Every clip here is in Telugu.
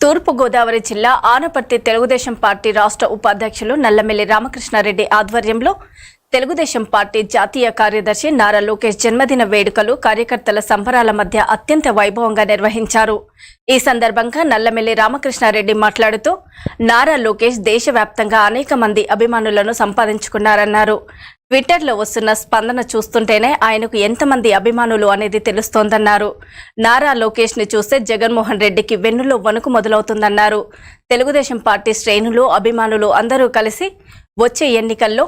తూర్పు గోదావరి జిల్లా ఆనపర్తి తెలుగుదేశం పార్టీ రాష్ట్ర ఉపాధ్యక్షులు నల్లమిల్లి రామకృష్ణారెడ్డి ఆధ్వర్యంలో తెలుగుదేశం పార్టీ జాతీయ కార్యదర్శి నారా లోకేష్ జన్మదిన వేడుకలు కార్యకర్తల సంబరాల మధ్య అత్యంత వైభవంగా నిర్వహించారు. ఈ సందర్భంగా నల్లమిల్లి రామకృష్ణారెడ్డి మాట్లాడుతూ నారా లోకేష్ దేశవ్యాప్తంగా అనేక మంది అభిమానులను సంపాదించుకున్నారన్నారు. ట్విట్టర్లో వస్తున్న స్పందన చూస్తుంటేనే ఆయనకు ఎంతమంది అభిమానులు అనేది తెలుస్తోందన్నారు. నారా లోకేష్ ని చూస్తే జగన్మోహన్ రెడ్డికి వెన్నులో వణుకు మొదలవుతుందన్నారు. తెలుగుదేశం పార్టీ శ్రేణులు అభిమానులు అందరూ కలిసి వచ్చే ఎన్నికల్లో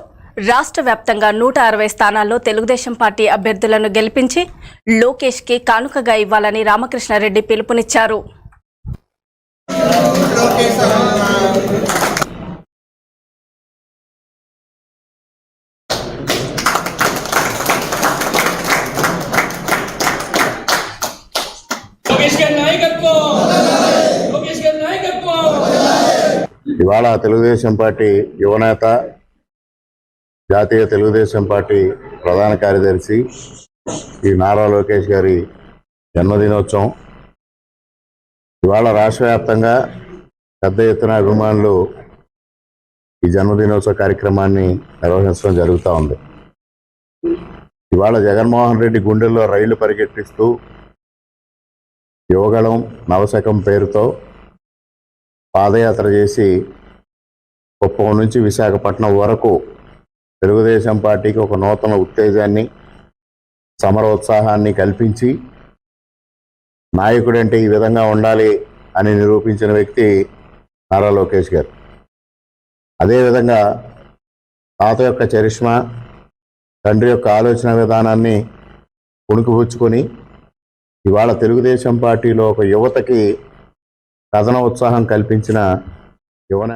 రాష్ట్ర వ్యాప్తంగా 160 స్థానాల్లో తెలుగుదేశం పార్టీ అభ్యర్థులను గెలిపించి లోకేష్ కి కానుకగా ఇవ్వాలని రామకృష్ణారెడ్డి పిలుపునిచ్చారు. ఇవాళ తెలుగుదేశం పార్టీ యువనేత, జాతీయ తెలుగుదేశం పార్టీ ప్రధాన కార్యదర్శి ఈ నారా లోకేష్ గారి జన్మదినోత్సవం. ఇవాళ రాష్ట్ర వ్యాప్తంగా పెద్ద ఎత్తున అభిమానులు ఈ జన్మదినోత్సవ కార్యక్రమాన్ని నిర్వహించడం జరుగుతూ ఉంది. ఇవాళ జగన్మోహన్ రెడ్డి గుండెల్లో రైళ్లు పరిగెట్టిస్తూ యువగళం నవశకం పేరుతో పాదయాత్ర చేసి కుప్పం నుంచి విశాఖపట్నం వరకు తెలుగుదేశం పార్టీకి ఒక నూతన ఉత్తేజాన్ని, సమరోత్సాహాన్ని కల్పించి నాయకుడంటే ఈ విధంగా ఉండాలి అని నిరూపించిన వ్యక్తి నారా లోకేష్ గారు. అదేవిధంగా తాత యొక్క చరిష్మా, తండ్రి యొక్క ఆలోచన విధానాన్ని పుణుకుపుచ్చుకొని ఇవాళ తెలుగుదేశం పార్టీలో ఒక యువతకి కథన ఉత్సాహం కల్పించిన యువన